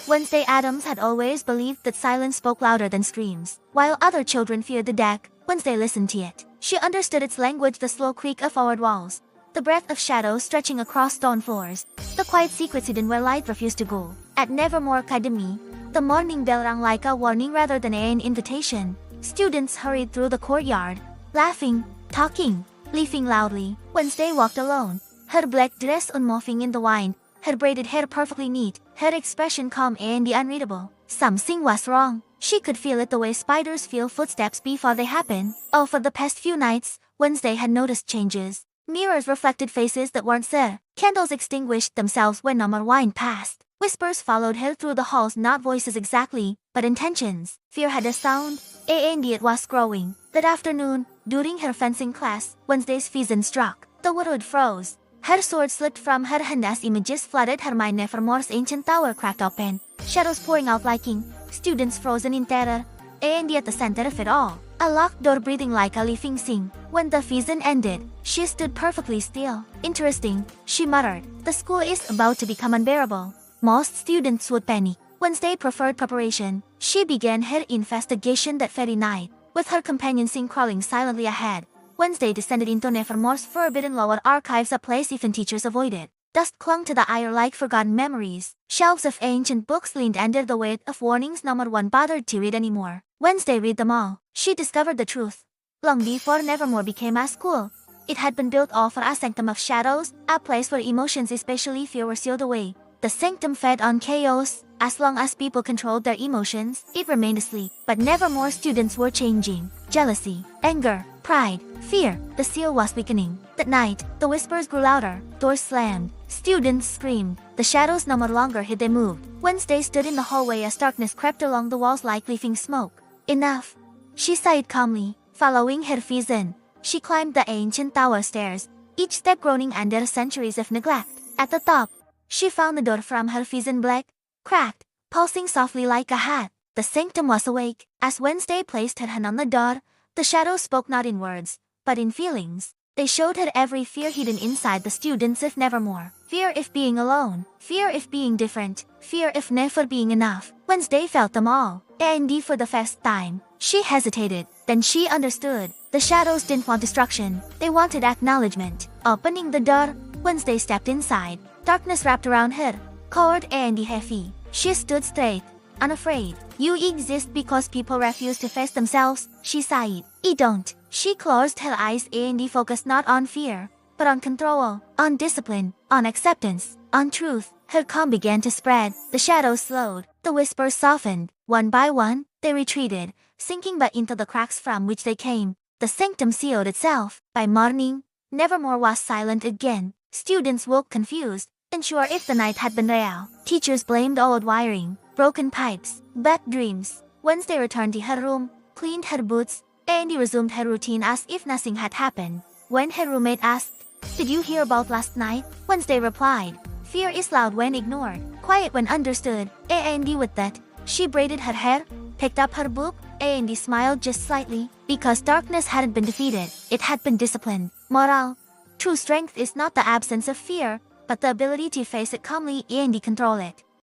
Wednesday Addams had always believed that silence spoke louder than screams. While other children feared the dark, Wednesday listened to it. She understood its language, the slow creak of forward walls, the breath of shadows stretching across stone floors, the quiet secrets hidden where light refused to go. At Nevermore Academy, the morning bell rang like a warning rather than an invitation. Students hurried through the courtyard, laughing, talking, laughing loudly. Wednesday walked alone, her black dress unmoving in the wind, her braided hair perfectly neat, her expression calm and unreadable. Something was wrong. She could feel it the way spiders feel footsteps before they happen. Oh, for the past few nights, Wednesday had noticed changes. Mirrors reflected faces that weren't there. Candles extinguished themselves when no more wine passed. Whispers followed her through the halls, not voices exactly, but intentions. Fear had a sound, and it was growing. That afternoon, during her fencing class, Wednesday's vision struck. The wood froze. Her sword slipped from her hand as images flooded her mind. Nevermore's ancient tower cracked open, shadows pouring out like ink, students frozen in terror, and at the center of it all, a locked door breathing like a living thing. When the vision ended, she stood perfectly still. Interesting, she muttered. The school is about to become unbearable. Most students would panic. Wednesday preferred preparation. She began her investigation that very night, with her companion Sing crawling silently ahead. Wednesday descended into Nevermore's forbidden lower archives, a place even teachers avoided. Dust clung to the air like forgotten memories. Shelves of ancient books leaned under the weight of warnings no one bothered to read anymore. Wednesday read them all. She discovered the truth. Long before Nevermore became a school, it had been built all for a sanctum of shadows, a place where emotions, especially fear, were sealed away. The sanctum fed on chaos. As long as people controlled their emotions, it remained asleep. But Nevermore students were changing. Jealousy, anger, pride, fear. The seal was weakening. That night, the whispers grew louder. Doors slammed. Students screamed. The shadows no longer hid, they moved. Wednesday stood in the hallway as darkness crept along the walls like leafing smoke. Enough. She sighed calmly. Following her vision, she climbed the ancient tower stairs, each step groaning under centuries of neglect. At the top, she found the door from her vision, black, cracked, pulsing softly like a hat. The sanctum was awake. As Wednesday placed her hand on the door, the shadows spoke not in words, but in feelings. They showed her every fear hidden inside the students of Nevermore. Fear of being alone, fear of being different, fear of never being enough. Wednesday felt them all, and for the first time, she hesitated. Then she understood. The shadows didn't want destruction, they wanted acknowledgement. Opening the door, Wednesday stepped inside. Darkness wrapped around her, cold and heavy. She stood straight, unafraid. You exist because people refuse to face themselves, she sighed. I don't. She closed her eyes and focused not on fear, but on control, on discipline, on acceptance, on truth. Her calm began to spread. The shadows slowed. The whispers softened. One by one, they retreated, sinking back into the cracks from which they came. The sanctum sealed itself. By morning, Nevermore was silent again. Students woke confused, unsure if the night had been real. Teachers blamed old wiring, broken pipes, bad dreams. Wednesday returned to her room, cleaned her boots, and resumed her routine as if nothing had happened. When her roommate asked, "Did you hear about last night?" Wednesday replied, "Fear is loud when ignored, quiet when understood." And with that, she braided her hair, picked up her book, and smiled just slightly. Because darkness hadn't been defeated, it had been disciplined. Moral: true strength is not the absence of fear, but the ability to face it calmly and control it.